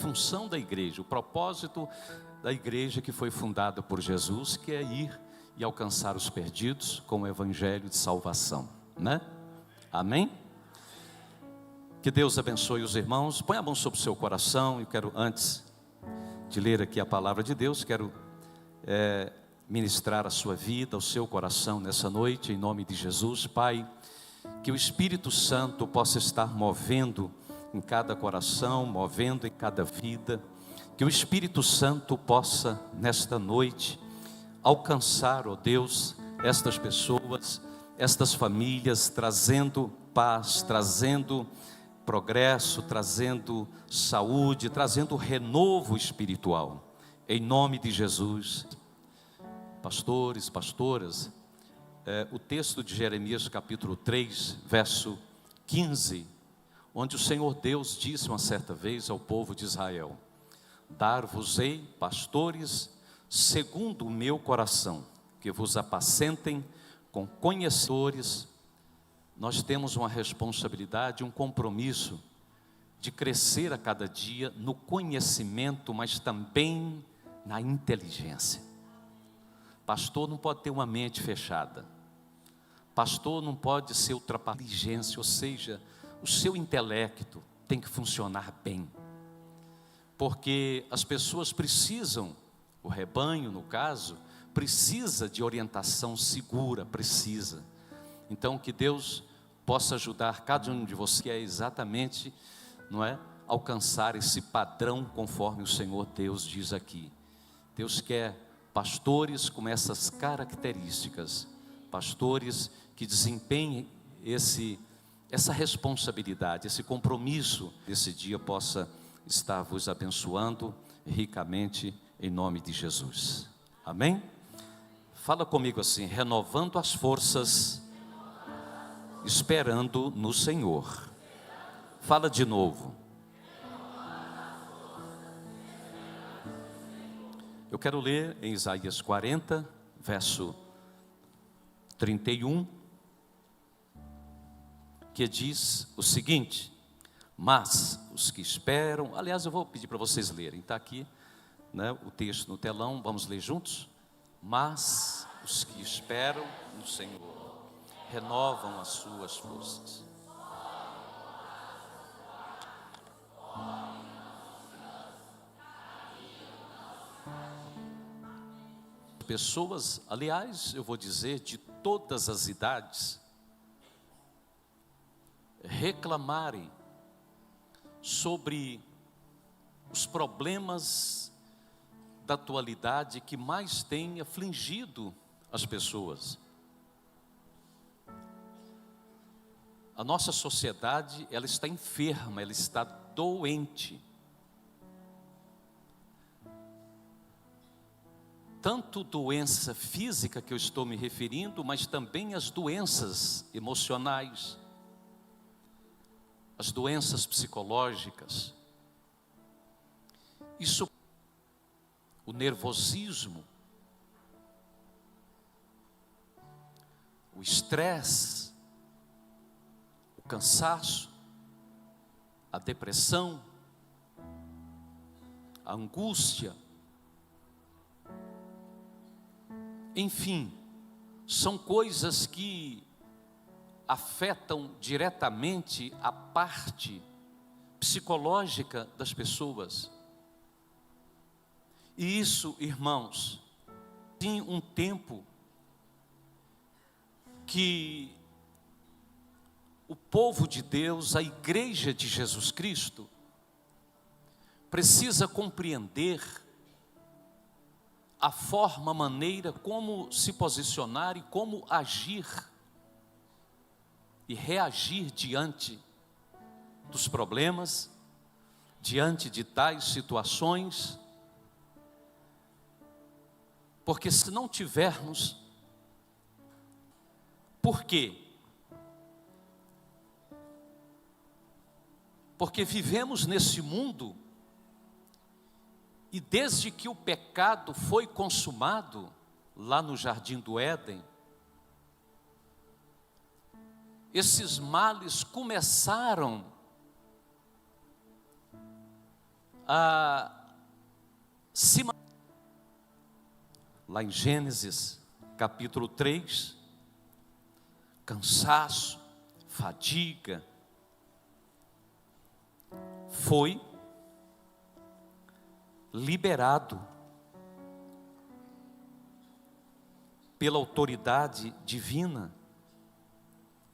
função da igreja, o propósito da igreja que foi fundada por Jesus, que é ir e alcançar os perdidos com o evangelho de salvação, né? Amém? Que Deus abençoe os irmãos. Põe a mão sobre o seu coração. Eu quero, antes de ler aqui a palavra de Deus, quero ministrar a sua vida, o seu coração nessa noite, em nome de Jesus. Pai, que o Espírito Santo possa estar movendo em cada coração, movendo em cada vida, que o Espírito Santo possa nesta noite alcançar, ó Deus, estas pessoas, estas famílias, trazendo paz, trazendo progresso, trazendo saúde, trazendo renovo espiritual, em nome de Jesus. Pastores, pastoras, o texto de Jeremias capítulo 3, verso 15, onde o Senhor Deus disse uma certa vez ao povo de Israel: dar-vos-ei pastores segundo o meu coração, que vos apacentem com conhecedores. Nós temos uma responsabilidade, um compromisso de crescer a cada dia no conhecimento, mas também na inteligência. Pastor não pode ter uma mente fechada. Pastor não pode ser ultrapassado. Inteligência, ou seja, o seu intelecto tem que funcionar bem. Porque as pessoas precisam, o rebanho no caso, precisa de orientação segura, precisa. Então que Deus possa ajudar cada um de vocês, que é exatamente, não é, alcançar esse padrão conforme o Senhor Deus diz aqui. Deus quer pastores com essas características, pastores que desempenhem essa responsabilidade, esse compromisso, esse dia possa estar vos abençoando ricamente em nome de Jesus. Amém? Fala comigo assim: renovando as forças, esperando no Senhor. Fala de novo. Eu quero ler em Isaías 40, verso 31, que diz o seguinte: mas os que esperam, aliás eu vou pedir para vocês lerem, está aqui, né, o texto no telão, vamos ler juntos? Mas os que esperam no Senhor renovam as suas forças. Pessoas, aliás, eu vou dizer, de todas as idades, reclamarem sobre os problemas da atualidade que mais têm afligido as pessoas. A nossa sociedade, ela está enferma, ela está doente. Tanto doença física que eu estou me referindo, mas também as doenças emocionais, as doenças psicológicas. Isso, o nervosismo, o estresse, o cansaço, a depressão, a angústia, enfim, são coisas que afetam diretamente a parte psicológica das pessoas. E isso, irmãos, tem um tempo que o povo de Deus, a igreja de Jesus Cristo, precisa compreender a forma, a maneira como se posicionar e como agir e reagir diante dos problemas, diante de tais situações, porque se não tivermos, por quê? Porque vivemos nesse mundo, e desde que o pecado foi consumado, lá no Jardim do Éden, esses males começaram lá em Gênesis capítulo 3, cansaço, fadiga, foi liberado pela autoridade divina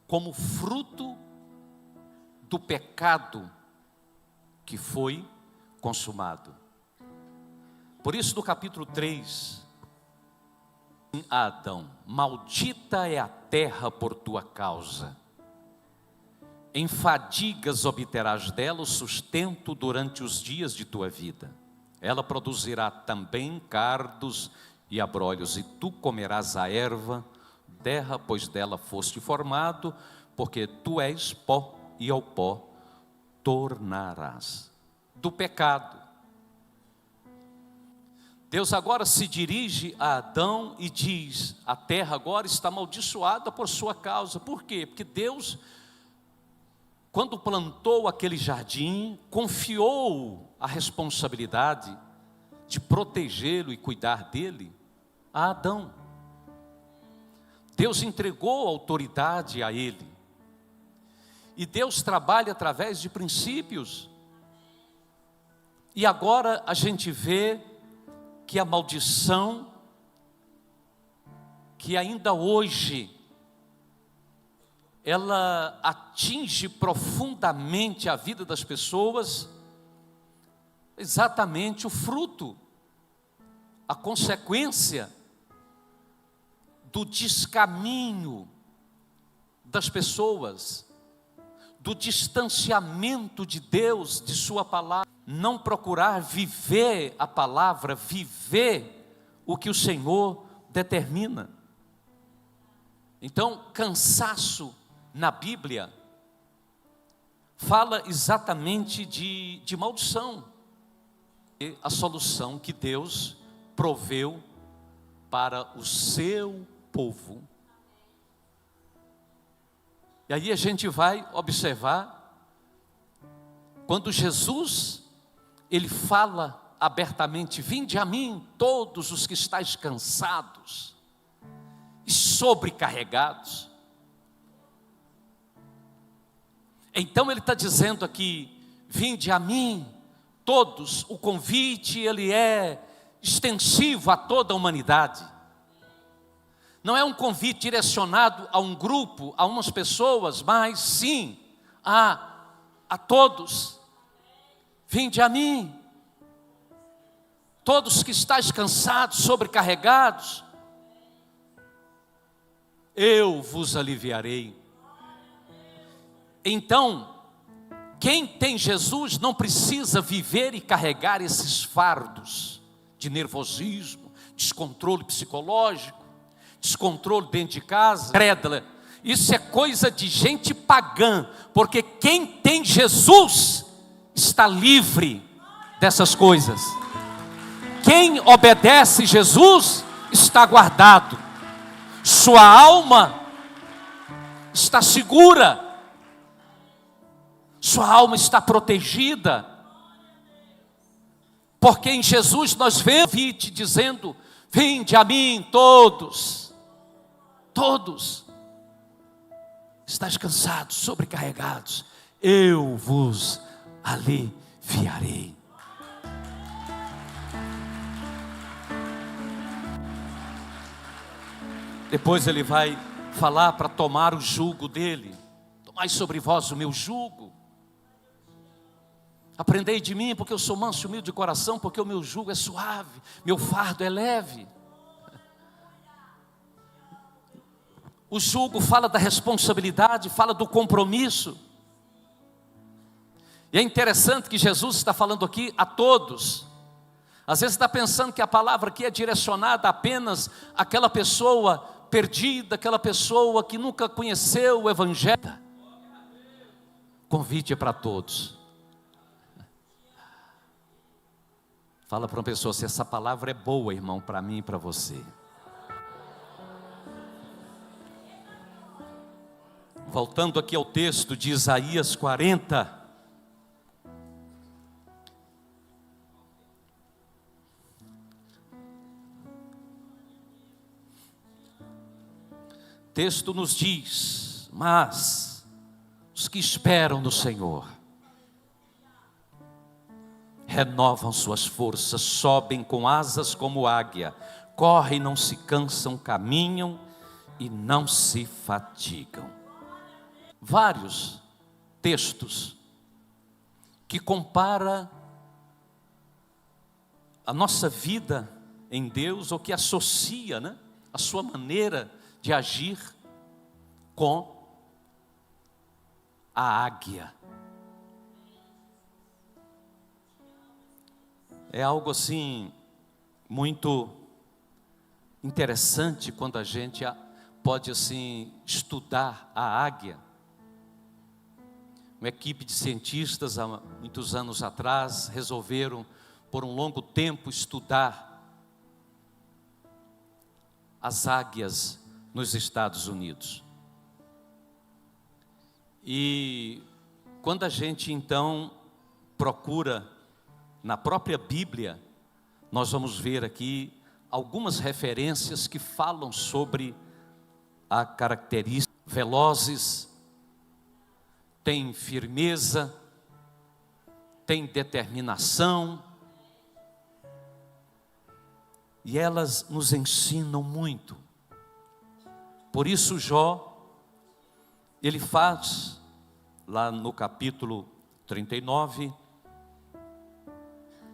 como fruto do pecado que foi consumado. Por isso, no capítulo 3, a Adão: maldita é a terra por tua causa, em fadigas obterás dela o sustento durante os dias de tua vida. Ela produzirá também cardos e abrolhos, e tu comerás a erva, terra, pois dela foste formado, porque tu és pó, e ao pó tornarás. Do pecado, Deus agora se dirige a Adão e diz: a terra agora está amaldiçoada por sua causa. Por quê? Porque Deus, quando plantou aquele jardim, confiou a responsabilidade de protegê-lo e cuidar dele a Adão. Deus entregou a autoridade a ele. E Deus trabalha através de princípios. E agora a gente vê que a maldição, que ainda hoje ela atinge profundamente a vida das pessoas, exatamente o fruto, a consequência do descaminho das pessoas, do distanciamento de Deus, de sua palavra, não procurar viver a palavra, viver o que o Senhor determina. Então, cansaço na Bíblia fala exatamente de maldição. E a solução que Deus proveu para o seu povo. E aí a gente vai observar, quando Jesus, ele fala abertamente: vinde a mim todos os que estáis cansados e sobrecarregados. Então ele está dizendo aqui: vinde a mim todos. O convite, ele é extensivo a toda a humanidade. Não é um convite direcionado a um grupo, a umas pessoas, mas sim a todos. Vinde a mim, todos que estáis cansados, sobrecarregados, eu vos aliviarei. Então, quem tem Jesus não precisa viver e carregar esses fardos de nervosismo, descontrole psicológico, descontrole dentro de casa, crédula. Isso é coisa de gente pagã, porque quem tem Jesus está livre dessas coisas. Quem obedece Jesus está guardado, sua alma está segura, sua alma está protegida, porque em Jesus nós vemos dizendo: vinde a mim todos, todos, estáis cansados, sobrecarregados, eu vos aliviarei. Depois ele vai falar para tomar o jugo dele: tomai sobre vós o meu jugo, aprendei de mim, porque eu sou manso e humilde de coração, porque o meu jugo é suave, meu fardo é leve. O jugo fala da responsabilidade, fala do compromisso. E é interessante que Jesus está falando aqui a todos. Às vezes está pensando que a palavra aqui é direcionada apenas àquela pessoa perdida, aquela pessoa que nunca conheceu o Evangelho. Convite é para todos. Fala para uma pessoa: se essa palavra é boa, irmão, para mim e para você. Voltando aqui ao texto de Isaías 40. texto nos diz: mas os que esperam no Senhor renovam suas forças, sobem com asas como águia, correm, não se cansam, caminham e não se fatigam. Vários textos que compara a nossa vida em Deus, ou que associa, né, a sua maneira de agir com a águia. É algo assim muito interessante quando a gente pode assim estudar a águia. Uma equipe de cientistas há muitos anos atrás resolveram por um longo tempo estudar as águias nos Estados Unidos. E quando a gente então procura na própria Bíblia, nós vamos ver aqui algumas referências que falam sobre a característica: velozes, tem firmeza, tem determinação, e elas nos ensinam muito. Por isso Jó, ele faz, lá no capítulo 39,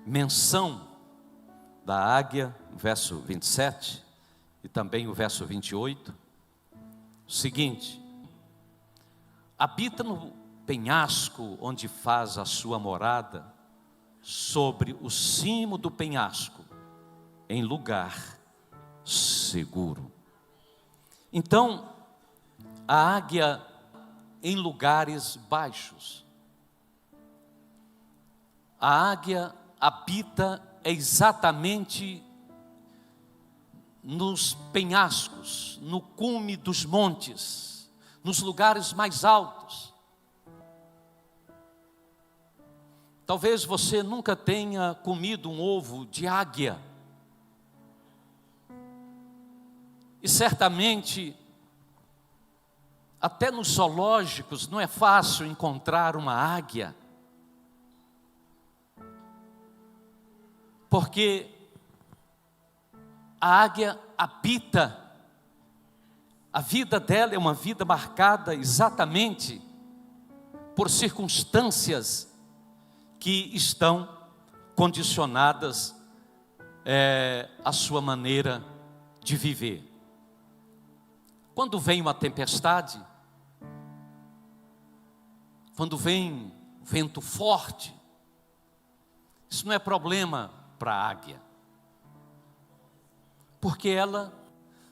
menção da águia, verso 27, e também o verso 28, o seguinte: habita no penhasco onde faz a sua morada, sobre o cimo do penhasco, em lugar seguro. Então, a águia em lugares baixos. A águia habita exatamente nos penhascos, no cume dos montes, nos lugares mais altos. Talvez você nunca tenha comido um ovo de águia. E certamente, até nos zoológicos, não é fácil encontrar uma águia. Porque a águia habita, a vida dela é uma vida marcada exatamente por circunstâncias que estão condicionadas à sua maneira de viver. Quando vem uma tempestade, quando vem vento forte, isso não é problema para a águia, porque ela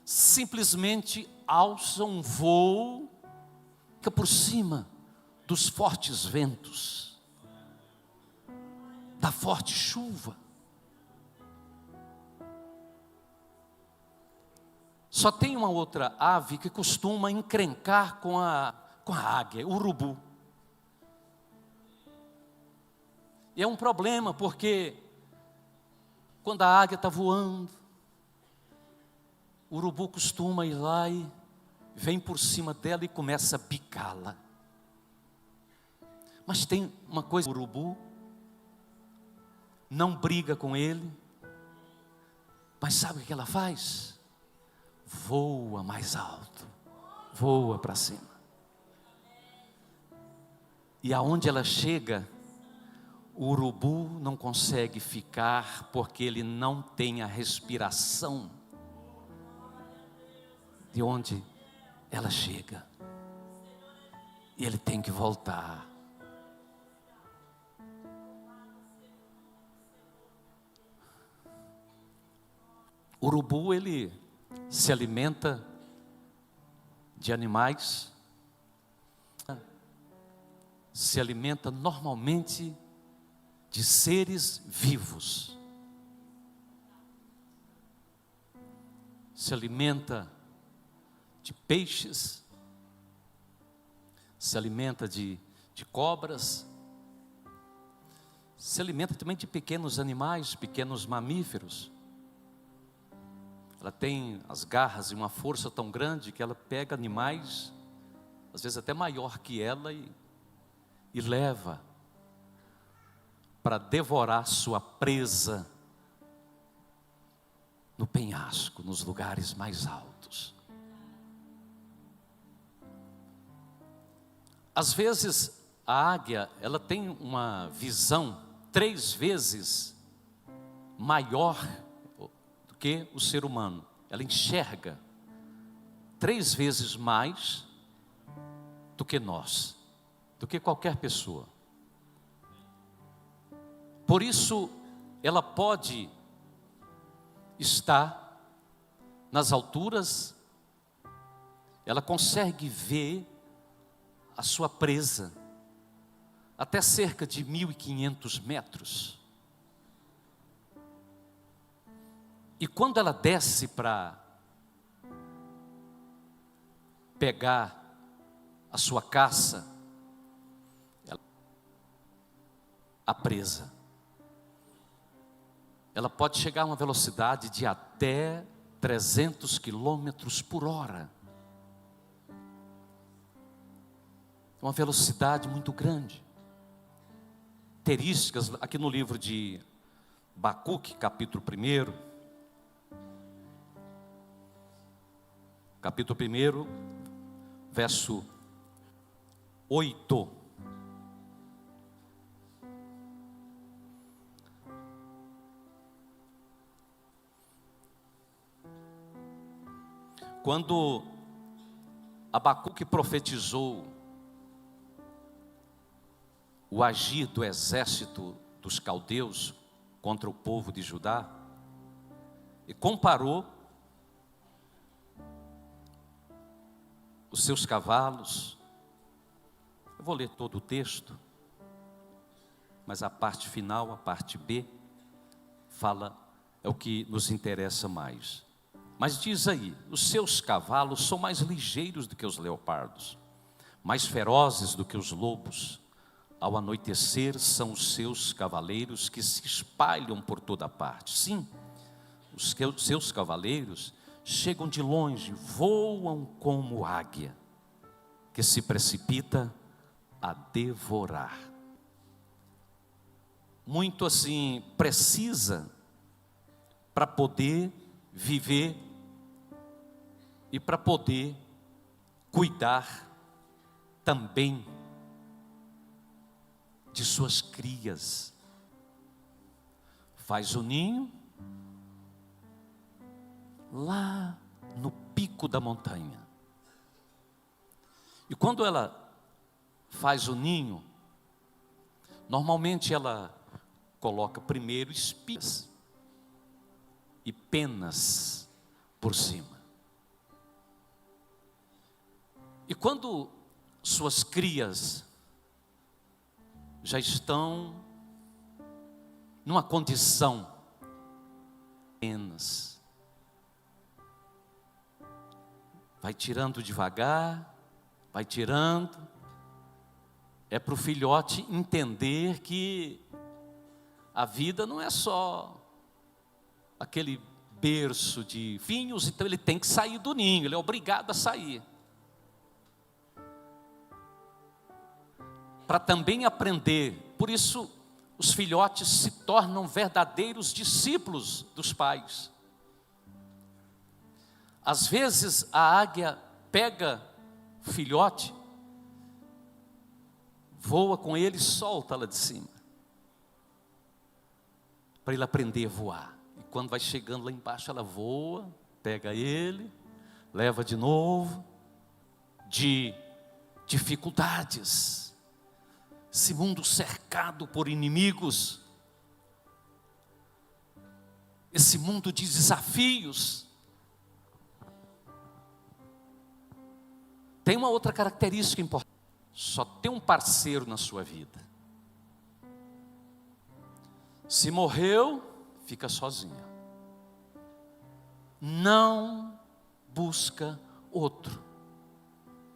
simplesmente alça um voo, fica por cima dos fortes ventos, da forte chuva. Só tem uma outra ave que costuma encrencar com a águia, o urubu. E é um problema, porque quando a águia está voando, o urubu costuma ir lá e vem por cima dela e começa a picá-la. Mas tem uma coisa: o urubu não briga com ele, mas sabe o que ela faz? Voa mais alto, voa para cima. E aonde ela chega, o urubu não consegue ficar, porque ele não tem a respiração de onde ela chega. E ele tem que voltar. O urubu, ele se alimenta de animais, se alimenta normalmente de seres vivos, se alimenta de peixes, se alimenta de cobras, se alimenta também de pequenos animais, pequenos mamíferos. ela tem as garras e uma força tão grande que ela pega animais, às vezes até maior que ela, e leva para devorar sua presa no penhasco, nos lugares mais altos. Às vezes a águia, ela tem uma visão 3 vezes maior do que o ser humano. Ela enxerga 3 vezes mais do que nós, do que qualquer pessoa. Por isso, ela pode estar nas alturas, ela consegue ver a sua presa até cerca de 1.500 metros. E quando ela desce para pegar a sua caça, a presa, ela pode chegar a uma velocidade de até 300 quilômetros por hora. Uma velocidade muito grande. Características, aqui no livro de Abacuque, capítulo 1, verso 8. Quando Abacuque profetizou o agir do exército dos caldeus contra o povo de Judá, e comparou os seus cavalos. Eu vou ler todo o texto, mas a parte final, a parte B, fala, é o que nos interessa mais. Mas diz aí, os seus cavalos são mais ligeiros do que os leopardos, mais ferozes do que os lobos. Ao anoitecer são os seus cavaleiros que se espalham por toda parte. Sim, os seus cavaleiros chegam de longe, voam como águia, que se precipita a devorar. Muito assim, precisa para poder viver e para poder cuidar também de suas crias. Faz o ninho lá no pico da montanha. E quando ela faz o ninho, normalmente ela coloca primeiro espigas e penas por cima. E quando suas crias já estão numa condição penas, vai tirando devagar, vai tirando, é para o filhote entender que a vida não é só aquele berço de vinhos, então ele tem que sair do ninho, ele é obrigado a sair. Para também aprender. Por isso, os filhotes se tornam verdadeiros discípulos dos pais. Às vezes, a águia pega o filhote, voa com ele e solta lá de cima, para ele aprender a voar. E quando vai chegando lá embaixo, ela voa, pega ele, leva de novo, de dificuldades. Esse mundo cercado por inimigos, esse mundo de desafios. Tem uma outra característica importante: só tem um parceiro na sua vida. Se morreu, fica sozinho. Não busca outro.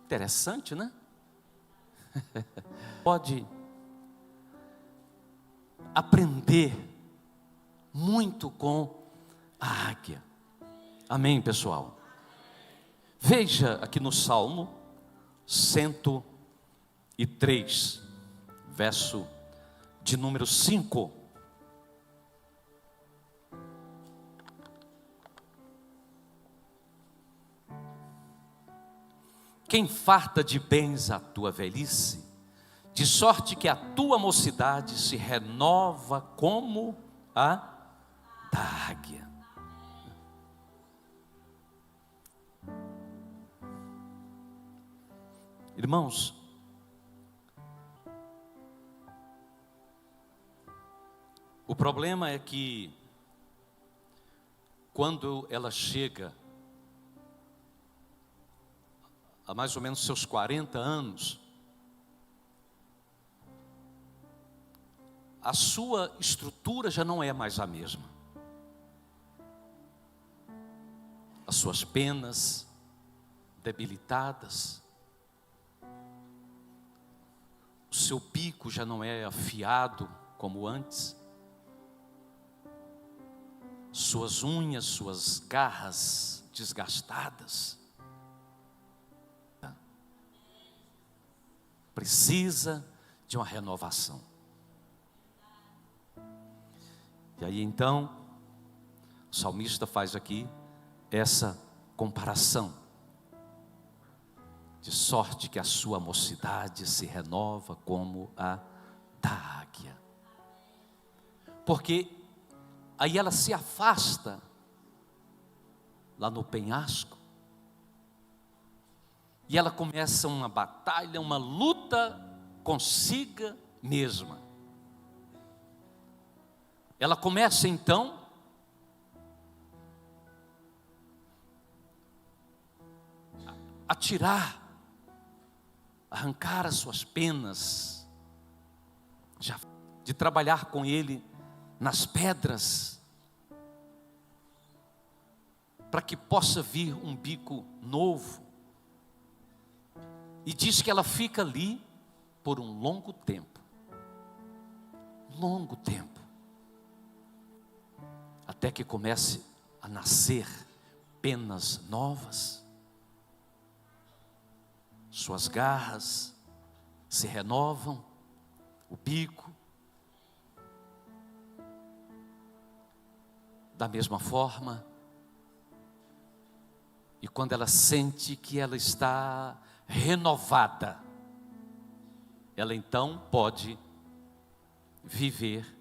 Interessante, né? Pode aprender muito com a águia. Amém, pessoal? Veja aqui no Salmo 103, verso de número 5. Quem farta de bens a tua velhice, de sorte que a tua mocidade se renova como a da águia. Irmãos, o problema é que quando ela chega a mais ou menos seus 40 anos, a sua estrutura já não é mais a mesma. As suas penas debilitadas, o seu bico já não é afiado como antes, suas unhas, suas garras desgastadas. Precisa de uma renovação. E aí então, o salmista faz aqui essa comparação, de sorte que a sua mocidade se renova como a da águia. Porque aí ela se afasta lá no penhasco, e ela começa uma batalha, uma luta consigo mesma. Ela começa então a tirar, arrancar as suas penas, de trabalhar com ele nas pedras, para que possa vir um bico novo. E diz que ela fica ali por um longo tempo, até que comece a nascer penas novas, suas garras se renovam, o bico. Da mesma forma, e quando ela sente que ela está renovada, ela então pode viver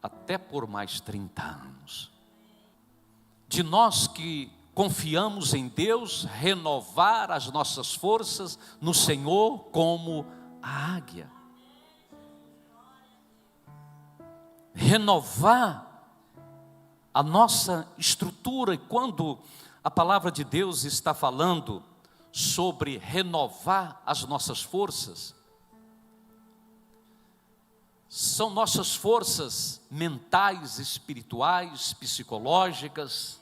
até por mais 30 anos. De nós que confiamos em Deus, renovar as nossas forças no Senhor como a águia. Renovar a nossa estrutura. E quando a palavra de Deus está falando sobre renovar as nossas forças, são nossas forças mentais, espirituais, psicológicas,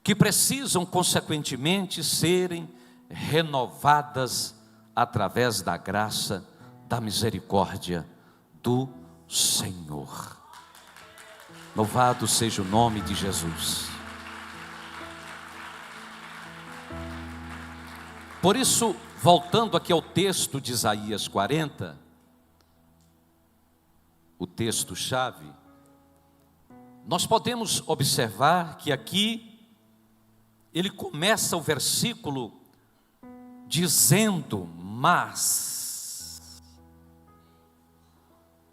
que precisam consequentemente serem renovadas através da graça, da misericórdia do Senhor. Louvado seja o nome de Jesus. Por isso, voltando aqui ao texto de Isaías 40, o texto-chave, nós podemos observar que aqui ele começa o versículo dizendo: mas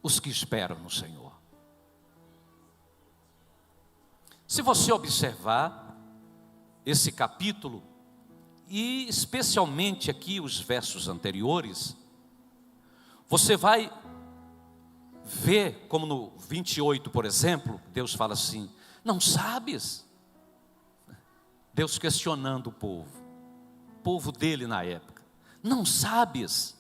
os que esperam no Senhor. Se você observar esse capítulo, e especialmente aqui os versos anteriores, você vai ver como no 28, por exemplo, Deus fala assim: não sabes? Deus questionando o povo dele na época: não sabes?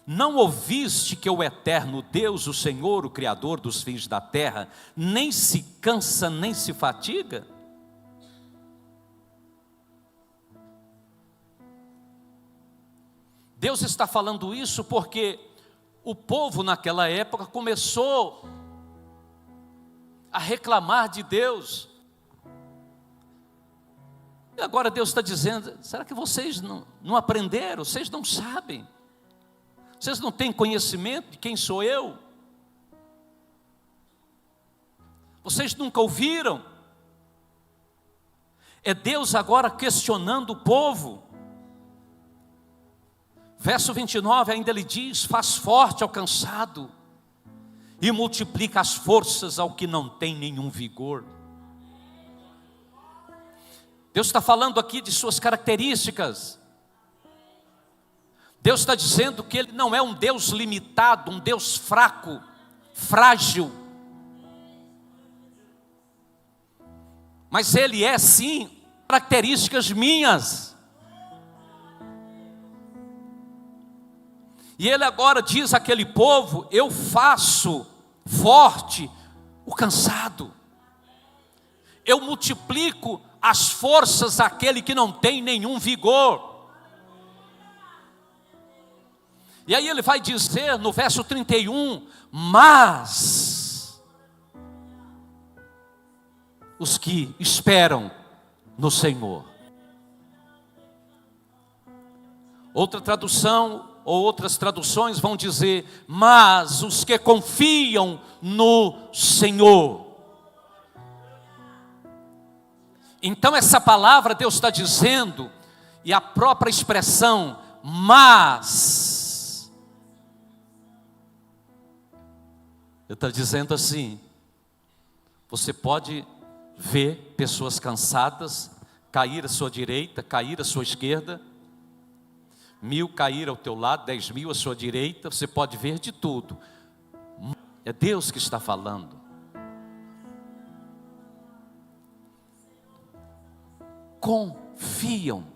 Não ouviste que o eterno Deus, o Senhor, o Criador dos fins da terra, nem se cansa, nem se fatiga? Deus está falando isso porque o povo naquela época começou a reclamar de Deus. E agora Deus está dizendo: será que vocês não aprenderam? Vocês não sabem? Vocês não têm conhecimento de quem sou eu? Vocês nunca ouviram? É Deus agora questionando o povo. Verso 29 ainda ele diz: faz forte ao cansado e multiplica as forças ao que não tem nenhum vigor. Deus está falando aqui de suas características. Deus está dizendo que Ele não é um Deus limitado, um Deus fraco, frágil. Mas Ele é sim características minhas. E Ele agora diz àquele povo: eu faço forte o cansado, eu multiplico as forças àquele que não tem nenhum vigor. E aí ele vai dizer no verso 31, mas os que esperam no Senhor. Outra tradução, ou outras traduções vão dizer: mas os que confiam no Senhor. Então essa palavra Deus está dizendo, e a própria expressão mas, Ele está dizendo assim: você pode ver pessoas cansadas, cair à sua direita, cair à sua esquerda, 1000 cair ao teu lado, 10.000 à sua direita, você pode ver de tudo. É Deus que está falando. Confiam.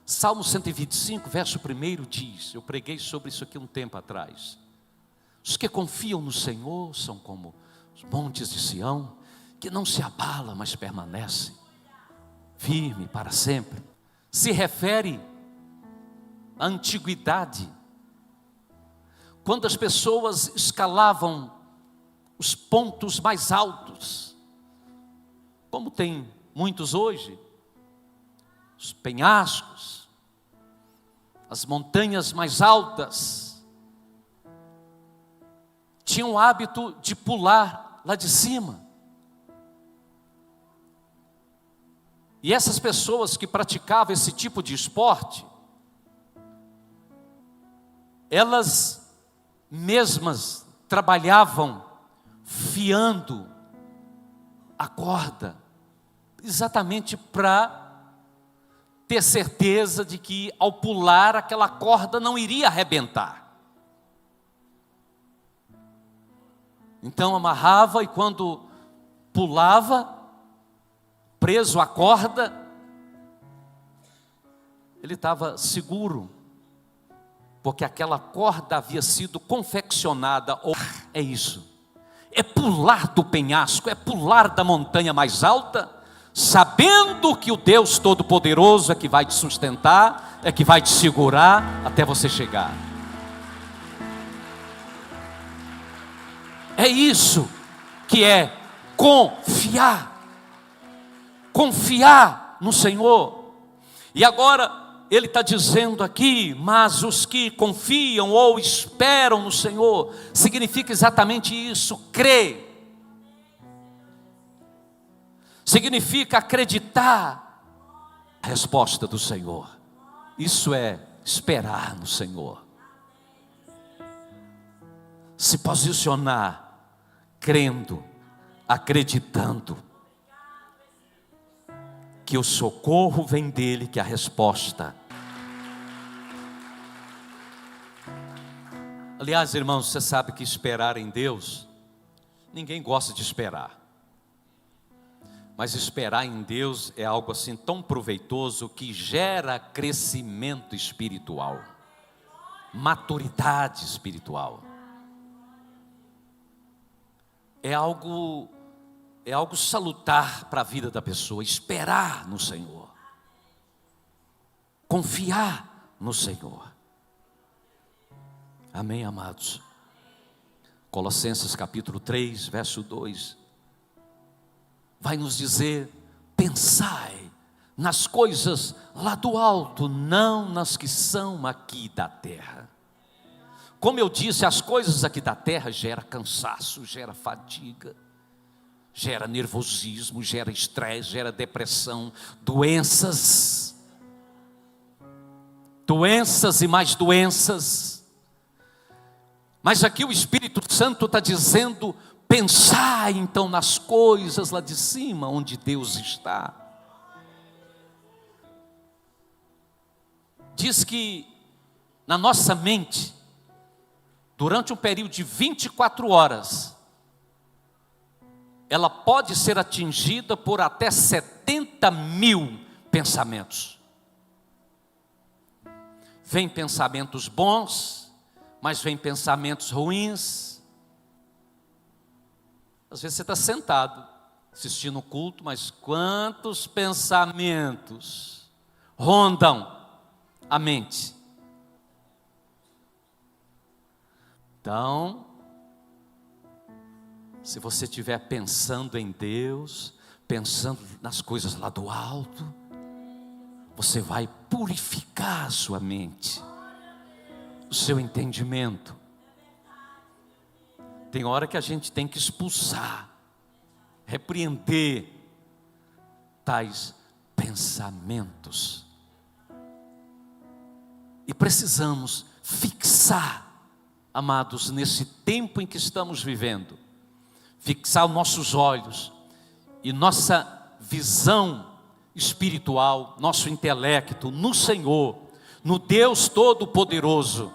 Salmo 125, verso 1 diz, eu preguei sobre isso aqui um tempo atrás: os que confiam no Senhor são como os montes de Sião, que não se abala, mas permanece firme para sempre. Se refere à antiguidade, quando as pessoas escalavam os pontos mais altos, como tem muitos hoje, os penhascos, as montanhas mais altas, tinham o hábito de pular lá de cima. E essas pessoas que praticavam esse tipo de esporte, elas mesmas trabalhavam fiando a corda, exatamente para ter certeza de que ao pular aquela corda não iria arrebentar. Então amarrava, e quando pulava, preso à corda, ele estava seguro, porque aquela corda havia sido confeccionada. É isso, é pular do penhasco, é pular da montanha mais alta, sabendo que o Deus Todo-Poderoso é que vai te sustentar, é que vai te segurar até você chegar. É isso que é confiar. Confiar no Senhor. E agora Ele está dizendo aqui: mas os que confiam ou esperam no Senhor, significa exatamente isso, crer. Significa acreditar na resposta do Senhor. Isso é esperar no Senhor. Se posicionar, crendo, acreditando que o socorro vem dele, que a resposta. Aliás, irmãos, você sabe que esperar em Deus, ninguém gosta de esperar. Mas esperar em Deus é algo assim tão proveitoso que gera crescimento espiritual, maturidade espiritual. É algo salutar para a vida da pessoa, esperar no Senhor, confiar no Senhor. Amém, amados? Colossenses capítulo 3, verso 2. vai nos dizer: pensai nas coisas lá do alto, não nas que são aqui da terra. Como eu disse, as coisas aqui da terra gera cansaço, gera fadiga, gera nervosismo, gera estresse, gera depressão, doenças e mais doenças. Mas aqui o Espírito Santo está dizendo: pensai então nas coisas lá de cima, onde Deus está. Diz que na nossa mente, durante um período de 24 horas, ela pode ser atingida por até 70 mil pensamentos. Vem pensamentos bons, mas vem pensamentos ruins. Às vezes você está sentado, assistindo o culto, mas quantos pensamentos rondam a mente? Então, se você estiver pensando em Deus, pensando nas coisas lá do alto, você vai purificar a sua mente, o seu entendimento. Tem hora que a gente tem que expulsar, repreender tais pensamentos. E precisamos fixar, amados, nesse tempo em que estamos vivendo, fixar os nossos olhos e nossa visão espiritual, nosso intelecto no Senhor, no Deus Todo-Poderoso,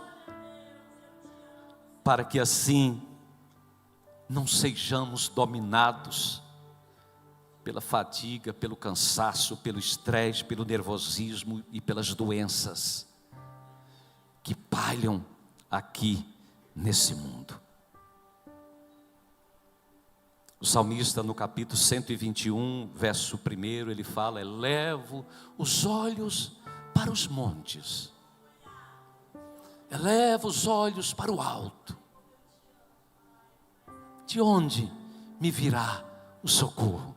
para que assim não sejamos dominados pela fadiga, pelo cansaço, pelo estresse, pelo nervosismo e pelas doenças que pairam aqui nesse mundo. O salmista, no capítulo 121, verso 1, ele fala: elevo os olhos para os montes, elevo os olhos para o alto, de onde me virá o socorro?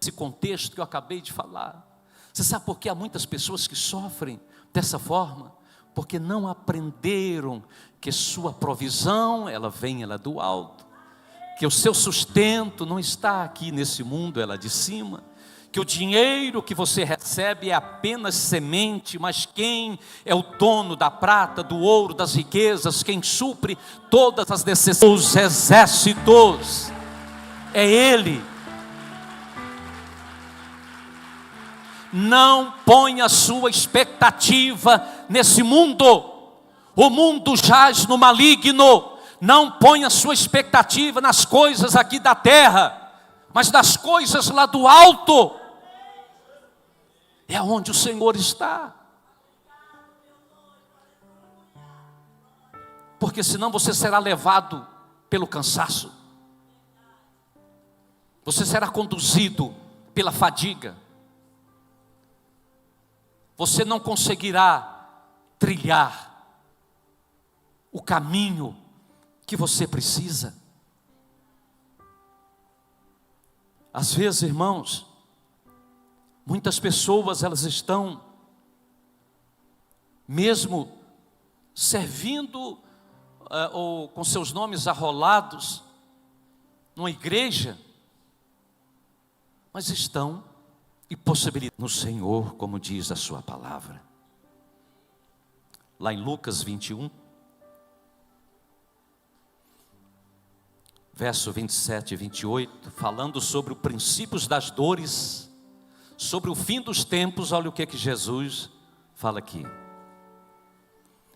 Esse contexto que eu acabei de falar, você sabe por que há muitas pessoas que sofrem dessa forma? Porque não aprenderam que sua provisão, ela vem, ela é do alto, que o seu sustento não está aqui nesse mundo, ela é de cima, que o dinheiro que você recebe é apenas semente, mas quem é o dono da prata, do ouro, das riquezas, quem supre todas as necessidades dos exércitos, é Ele. Não ponha sua expectativa nesse mundo, o mundo jaz no maligno. Não ponha sua expectativa nas coisas aqui da terra, mas nas coisas lá do alto, é onde o Senhor está. Porque senão você será levado pelo cansaço, você será conduzido pela fadiga, você não conseguirá trilhar o caminho que você precisa. Às vezes, irmãos, muitas pessoas, elas estão mesmo servindo ou com seus nomes arrolados numa igreja, mas estão impossibilitados no Senhor, como diz a sua palavra. Lá em Lucas 21, verso 27 e 28, falando sobre os princípios das dores, sobre o fim dos tempos, olha o que Jesus fala aqui.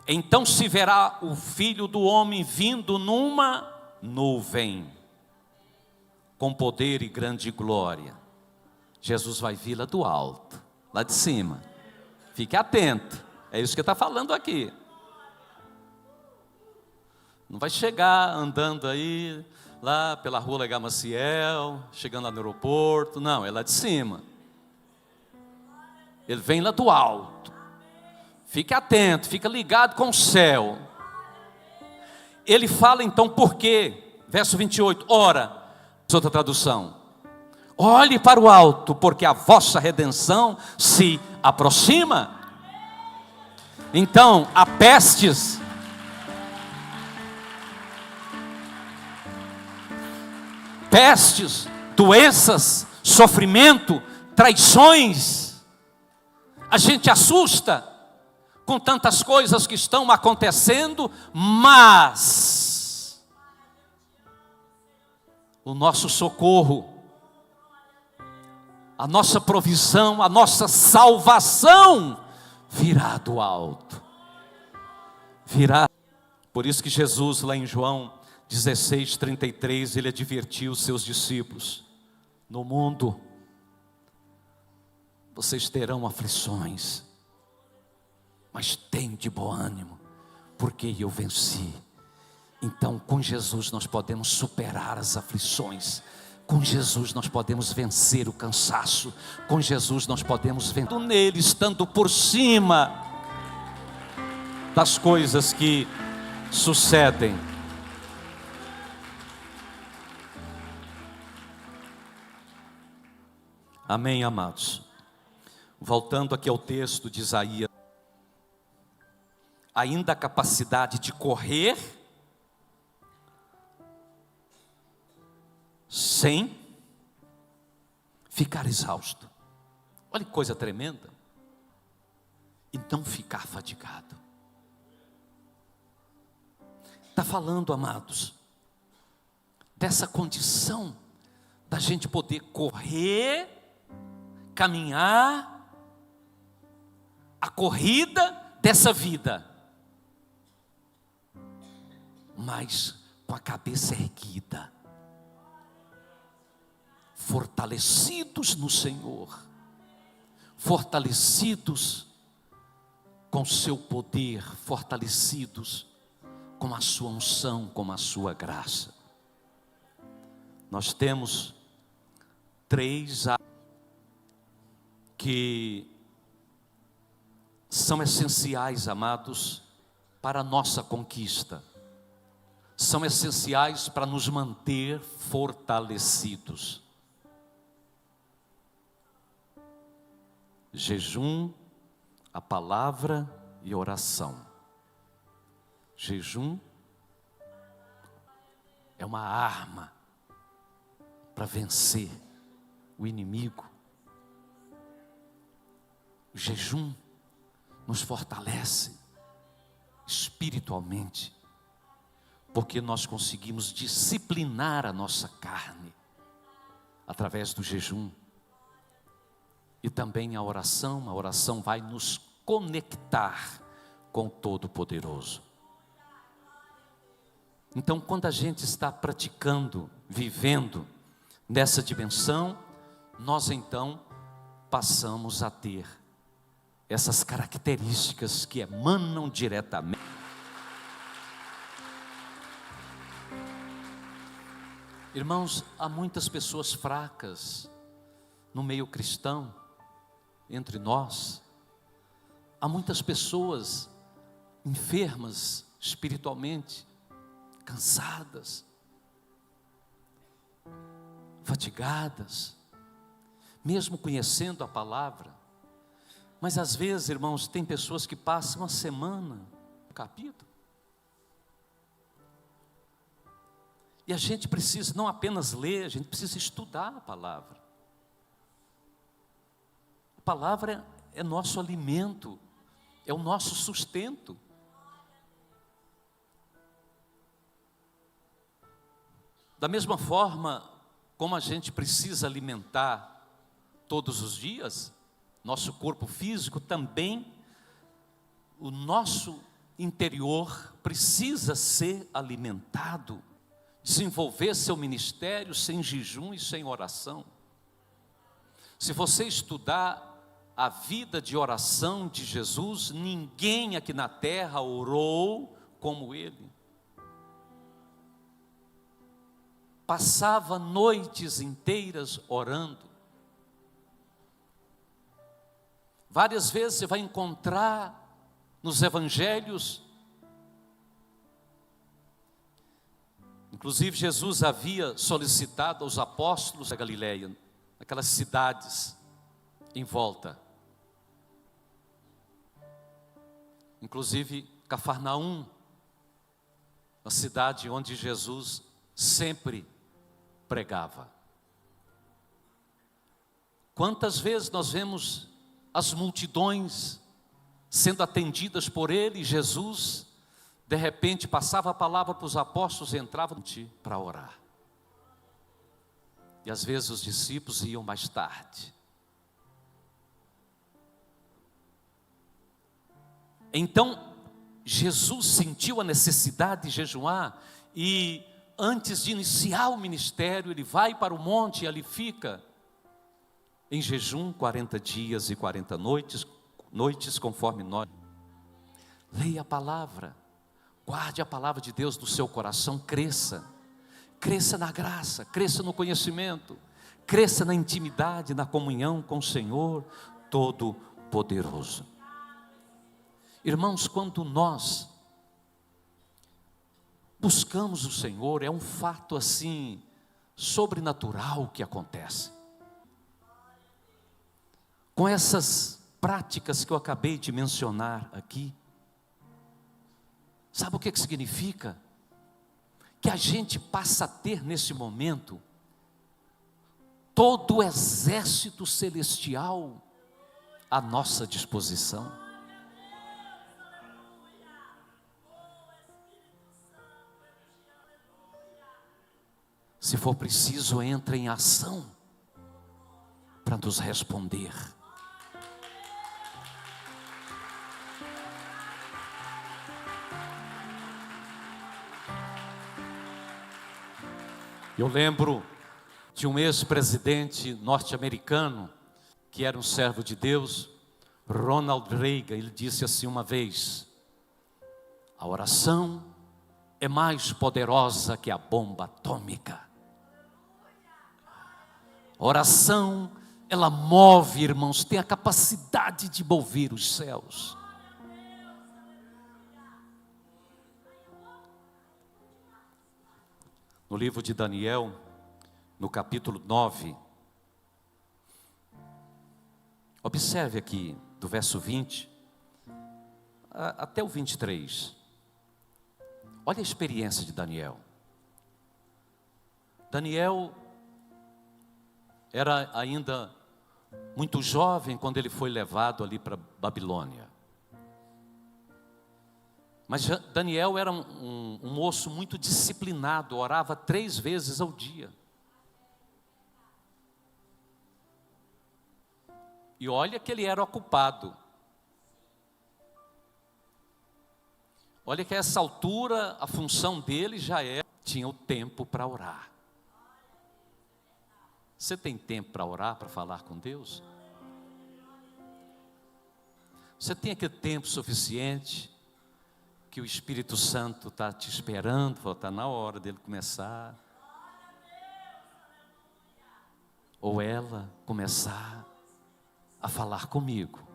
Então se verá o Filho do Homem vindo numa nuvem, com poder e grande glória. Jesus vai vir lá do alto, lá de cima. Fique atento, é isso que está falando aqui. Não vai chegar andando aí, lá pela rua Legar Maciel, chegando lá no aeroporto, não, é lá de cima. Ele vem lá do alto. Fique atento, fica ligado com o céu. Ele fala então por quê? Verso 28, ora, Outra tradução: olhe para o alto, porque a vossa redenção se aproxima. Então, há pestes, doenças, sofrimento, traições. A gente assusta com tantas coisas que estão acontecendo, mas o nosso socorro, a nossa provisão, a nossa salvação virá do alto. Virá. Por isso que Jesus, lá em João 16:33, ele advertiu os seus discípulos: no mundo vocês terão aflições, mas tende bom ânimo, porque eu venci. Então, com Jesus nós podemos superar as aflições. Com Jesus nós podemos vencer o cansaço. Com Jesus nós podemos vencer nele, estando por cima das coisas que sucedem. Amém, amados? Voltando aqui ao texto de Isaías, ainda a capacidade de correr sem ficar exausto. Olha que coisa tremenda. E não ficar fadigado. Está falando, amados, dessa condição da gente poder correr, caminhar a corrida dessa vida, mas com a cabeça erguida, fortalecidos no Senhor, fortalecidos com o seu poder, fortalecidos com a sua unção, com a sua graça. Nós temos 3 que são essenciais, amados, para a nossa conquista. São essenciais para nos manter fortalecidos: jejum, a palavra e oração. Jejum é uma arma para vencer o inimigo. O jejum nos fortalece espiritualmente, porque nós conseguimos disciplinar a nossa carne através do jejum. E também a oração vai nos conectar com o Todo-Poderoso. Então, quando a gente está praticando, vivendo nessa dimensão, nós então passamos a ter essas características que emanam diretamente. Irmãos, há muitas pessoas fracas no meio cristão, entre nós. Há muitas pessoas enfermas espiritualmente, cansadas, fatigadas, mesmo conhecendo a palavra. Mas às vezes, irmãos, tem pessoas que passam uma semana no capítulo. E a gente precisa não apenas ler, a gente precisa estudar a palavra. A palavra é nosso alimento, é o nosso sustento. Da mesma forma como a gente precisa alimentar todos os dias nosso corpo físico, também o nosso interior precisa ser alimentado, desenvolver seu ministério sem jejum e sem oração. Se você estudar a vida de oração de Jesus, ninguém aqui na terra orou como ele. Passava noites inteiras orando. Várias vezes você vai encontrar nos evangelhos, em Inclusive, Jesus havia solicitado aos apóstolos da Galileia, aquelas cidades em volta. Inclusive, Cafarnaum, a cidade onde Jesus sempre pregava. Quantas vezes nós vemos as multidões sendo atendidas por ele, Jesus, de repente passava a palavra para os apóstolos e entravam para orar. E às vezes os discípulos iam mais tarde. Então, Jesus sentiu a necessidade de jejuar e antes de iniciar o ministério, ele vai para o monte e ali fica em jejum 40 dias e 40 noites conforme nós. Leia a palavra, guarde a palavra de Deus no seu coração, cresça na graça, cresça no conhecimento, cresça na intimidade, na comunhão com o Senhor Todo-Poderoso. Irmãos, quando nós buscamos o Senhor, é um fato assim, sobrenatural que acontece. Com essas práticas que eu acabei de mencionar aqui, sabe o que significa? Que a gente passa a ter nesse momento todo o exército celestial à nossa disposição. Se for preciso, entra em ação para nos responder. Eu lembro de um ex-presidente norte-americano, que era um servo de Deus, Ronald Reagan. Ele disse assim uma vez: a oração é mais poderosa que a bomba atômica. A oração, ela move, irmãos, tem a capacidade de mover os céus. No livro de Daniel, no capítulo 9, observe aqui, do verso 20 até o 23. Olha a experiência de Daniel. Daniel era ainda muito jovem quando ele foi levado ali para Babilônia. Mas Daniel era um moço muito disciplinado, orava 3 vezes ao dia. E olha que ele era ocupado. Olha que a essa altura a função dele já tinha o tempo para orar. Você tem tempo para orar, para falar com Deus? Você tem aquele tempo suficiente que o Espírito Santo está te esperando, está na hora dele começar, ou ela começar a falar comigo?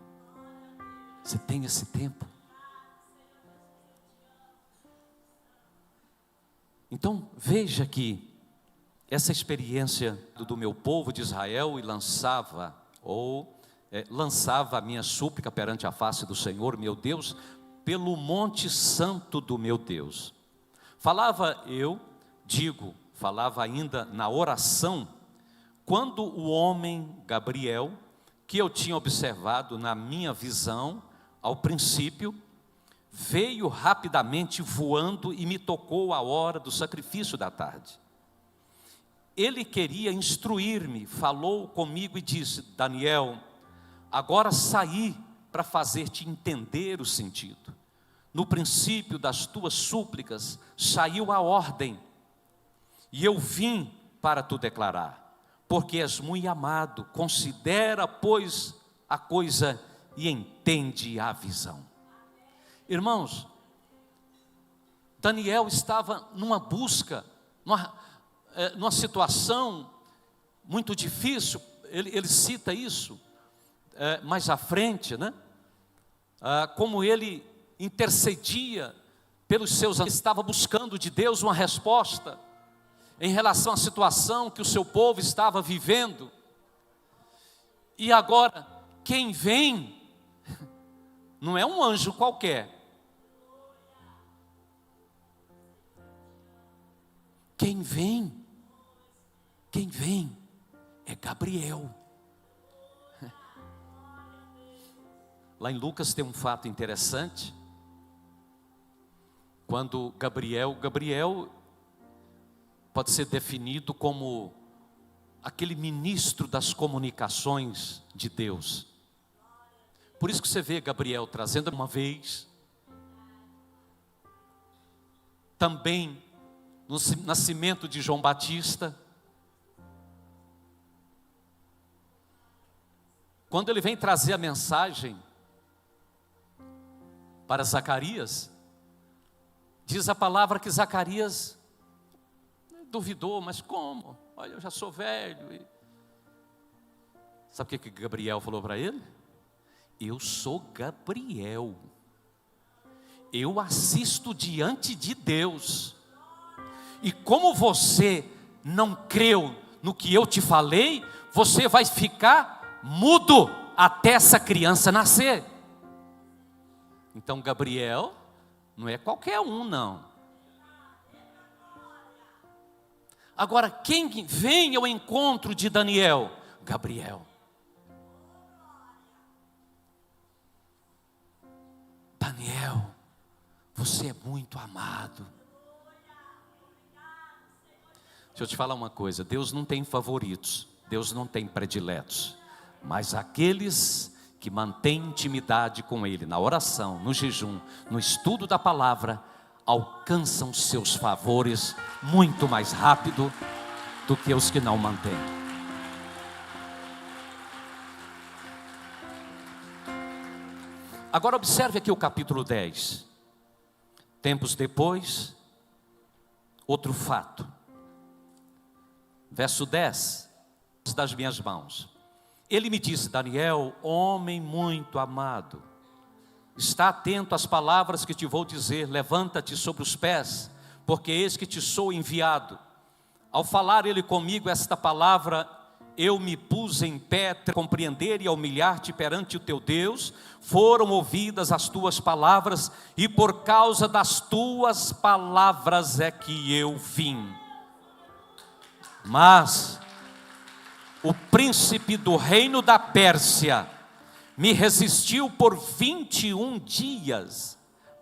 Você tem esse tempo? Então veja que essa experiência do meu povo de Israel, e lançava a minha súplica perante a face do Senhor, meu Deus, pelo monte santo do meu Deus. Falava ainda na oração, quando o homem Gabriel, que eu tinha observado na minha visão, ao princípio, veio rapidamente voando e me tocou a hora do sacrifício da tarde. Ele queria instruir-me, falou comigo e disse: Daniel, agora saí para fazer-te entender o sentido. No princípio das tuas súplicas saiu a ordem, e eu vim para tu declarar, porque és muito amado. Considera, pois, a coisa e entende a visão. Irmãos, Daniel estava numa busca, numa situação muito difícil. Ele cita isso mais à frente, né? Como ele intercedia pelos seus, estava buscando de Deus uma resposta. em relação à situação que o seu povo estava vivendo. E agora, quem vem não é um anjo qualquer. Quem vem é Gabriel. Lá em Lucas tem um fato interessante. Quando Gabriel pode ser definido como aquele ministro das comunicações de Deus. Por isso que você vê Gabriel trazendo uma vez, também no nascimento de João Batista. Quando ele vem trazer a mensagem para Zacarias, diz a palavra que Zacarias duvidou, mas como? Olha, eu já sou velho. Sabe o que Gabriel falou para ele? Eu sou Gabriel. Eu assisto diante de Deus. E como você não creu no que eu te falei, você vai ficar mudo até essa criança nascer. Então Gabriel não é qualquer um, não. Agora, quem vem ao encontro de Daniel? Gabriel. Daniel, você é muito amado. Deixa eu te falar uma coisa, Deus não tem favoritos, Deus não tem prediletos, mas aqueles que mantêm intimidade com Ele, na oração, no jejum, no estudo da palavra, alcançam seus favores muito mais rápido do que os que não mantêm. Agora observe aqui o capítulo 10. Tempos depois, outro fato. Verso 10, das minhas mãos. Ele me disse, Daniel, homem muito amado, está atento às palavras que te vou dizer, levanta-te sobre os pés, porque eis que te sou enviado. Ao falar ele comigo esta palavra, eu me pus em pé, compreender e humilhar-te perante o teu Deus. Foram ouvidas as tuas palavras, e por causa das tuas palavras é que eu vim. Mas o príncipe do reino da Pérsia me resistiu por 21 dias.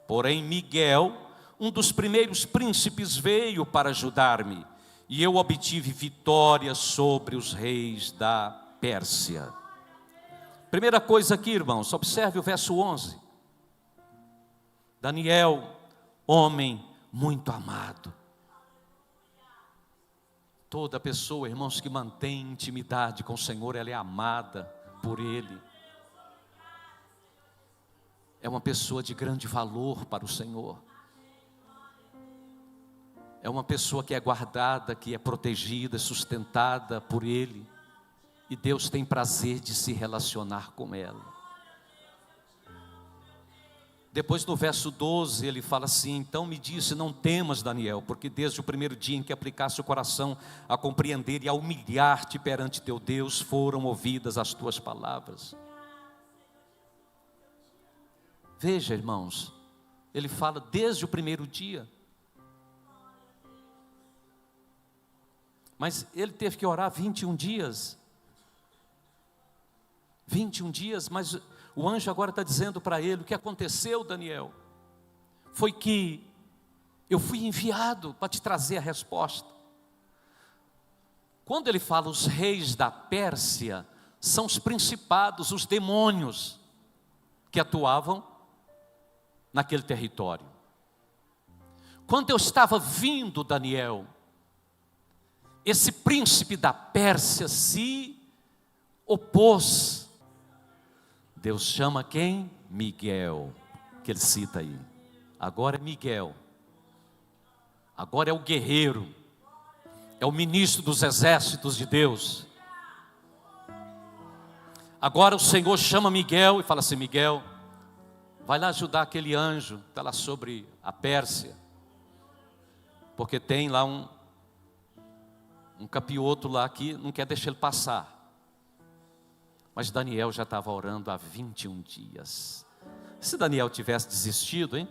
Porém Miguel, um dos primeiros príncipes, veio para ajudar-me, e eu obtive vitória sobre os reis da Pérsia. Primeira coisa aqui, irmãos, observe o verso 11. Daniel, homem muito amado. Toda pessoa, irmãos, que mantém intimidade com o Senhor, ela é amada por Ele. É uma pessoa de grande valor para o Senhor. É uma pessoa que é guardada, que é protegida, sustentada por Ele. E Deus tem prazer de se relacionar com ela. Depois no verso 12 ele fala assim, então me disse, não temas Daniel, porque desde o primeiro dia em que aplicaste o coração a compreender e a humilhar-te perante teu Deus, foram ouvidas as tuas palavras. Veja, irmãos, ele fala desde o primeiro dia. Mas ele teve que orar 21 dias. 21 dias, mas o anjo agora está dizendo para ele, o que aconteceu, Daniel? Foi que eu fui enviado para te trazer a resposta. Quando ele fala os reis da Pérsia, são os principados, os demônios, que atuavam naquele território. Quando eu estava vindo, Daniel, esse príncipe da Pérsia se opôs. Deus chama quem? Miguel, que ele cita aí. Agora é Miguel. Agora é o guerreiro. É o ministro dos exércitos de Deus. Agora o Senhor chama Miguel e fala assim, Miguel, vai lá ajudar aquele anjo que está lá sobre a Pérsia. Porque tem lá um capioto lá que não quer deixar ele passar. Mas Daniel já estava orando há 21 dias. Se Daniel tivesse desistido, hein?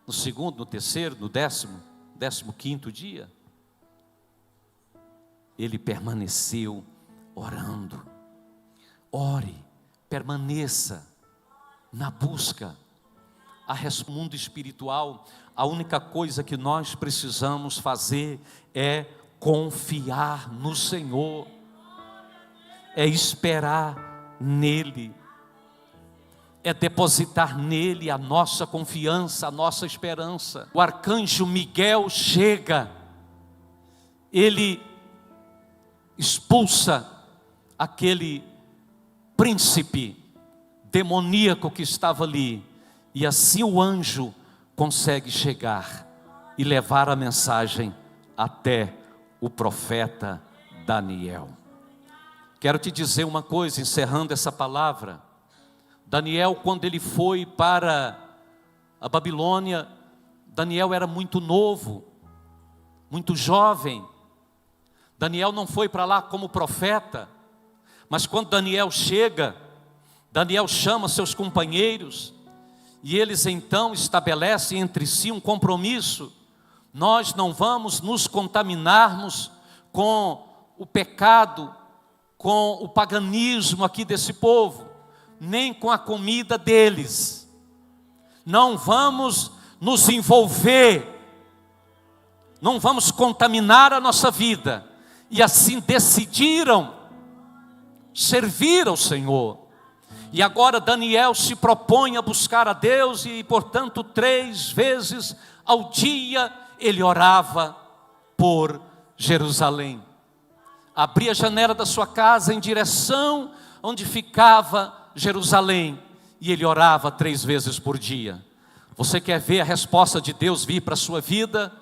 No segundo, no terceiro, no 15º dia, ele permaneceu orando. Ore, permaneça na busca. No mundo espiritual, a única coisa que nós precisamos fazer é confiar no Senhor, é esperar nele, é depositar nele a nossa confiança, a nossa esperança. O arcanjo Miguel chega, ele expulsa aquele príncipe demoníaco que estava ali, e assim o anjo consegue chegar e levar a mensagem até o profeta Daniel. Quero te dizer uma coisa, encerrando essa palavra. Daniel, quando ele foi para a Babilônia, Daniel era muito novo, muito jovem. Daniel não foi para lá como profeta, mas quando Daniel chega, Daniel chama seus companheiros, e eles então estabelecem entre si um compromisso. Nós não vamos nos contaminarmos com o pecado, com o paganismo aqui desse povo, nem com a comida deles. Não vamos nos envolver, não vamos contaminar a nossa vida. E assim decidiram servir ao Senhor. E agora Daniel se propõe a buscar a Deus, e portanto 3 vezes ao dia ele orava por Jerusalém. Abria a janela da sua casa em direção onde ficava Jerusalém, e ele orava 3 vezes por dia. Você quer ver a resposta de Deus vir para a sua vida?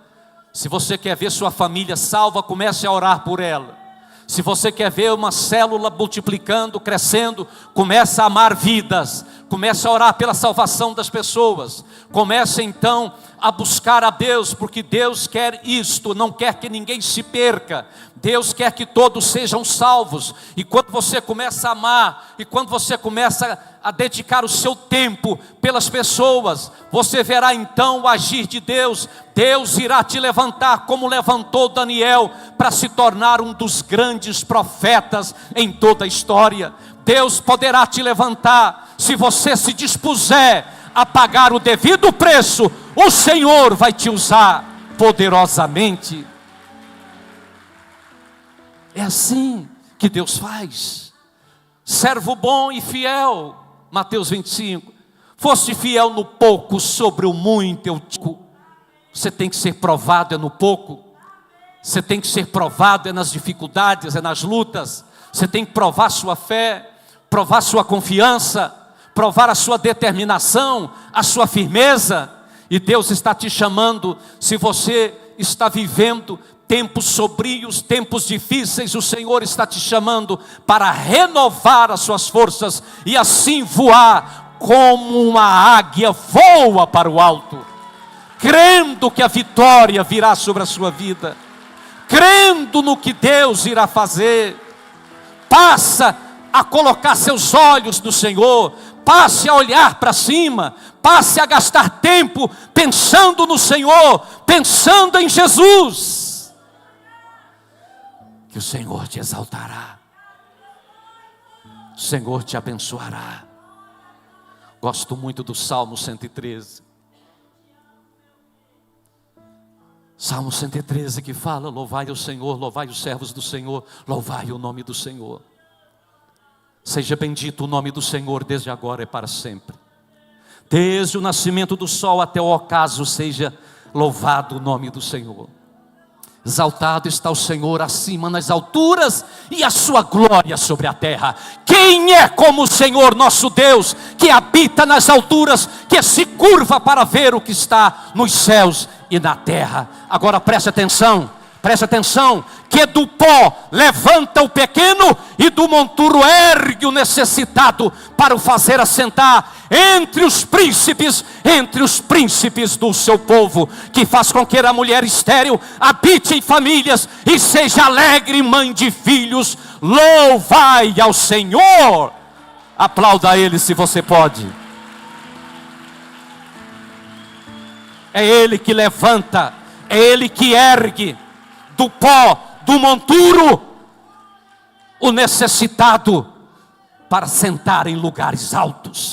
Se você quer ver sua família salva, comece a orar por ela. Se você quer ver uma célula multiplicando, crescendo, comece a amar vidas, comece a orar pela salvação das pessoas, comece então a buscar a Deus, porque Deus quer isto, não quer que ninguém se perca. Deus quer que todos sejam salvos. E quando você começa a amar, e quando você começa a dedicar o seu tempo pelas pessoas, você verá então o agir de Deus. Deus irá te levantar como levantou Daniel, para se tornar um dos grandes profetas em toda a história. Deus poderá te levantar, se você se dispuser a pagar o devido preço. O Senhor vai te usar poderosamente. É assim que Deus faz. Servo bom e fiel, Mateus 25. Foste fiel no pouco, sobre o muito eu te... Você tem que ser provado, é no pouco. Você tem que ser provado, é nas dificuldades, é nas lutas. Você tem que provar sua fé, provar sua confiança, provar a sua determinação, a sua firmeza. E Deus está te chamando. Se você está vivendo tempos sombrios, tempos difíceis, o Senhor está te chamando para renovar as suas forças e assim voar como uma águia voa para o alto, crendo que a vitória virá sobre a sua vida, crendo no que Deus irá fazer. Passa a colocar seus olhos no Senhor, passe a olhar para cima, passe a gastar tempo pensando no Senhor, pensando em Jesus, que o Senhor te exaltará, o Senhor te abençoará. Gosto muito do Salmo 113. Salmo 113 que fala: louvai o Senhor, louvai os servos do Senhor, louvai o nome do Senhor. Seja bendito o nome do Senhor desde agora e para sempre. Desde o nascimento do sol até o ocaso, seja louvado o nome do Senhor. Exaltado está o Senhor acima nas alturas, e a sua glória sobre a terra. Quem é como o Senhor nosso Deus, que habita nas alturas, que se curva para ver o que está nos céus e na terra? Agora preste atenção, preste atenção, que do pó levanta o pequeno e do monturo ergue o necessitado, para o fazer assentar entre os príncipes do seu povo, que faz com que a mulher estéril habite em famílias e seja alegre mãe de filhos. Louvai ao Senhor. Aplauda a Ele se você pode. É Ele que levanta, é Ele que ergue do pó, do monturo, o necessitado, para sentar em lugares altos.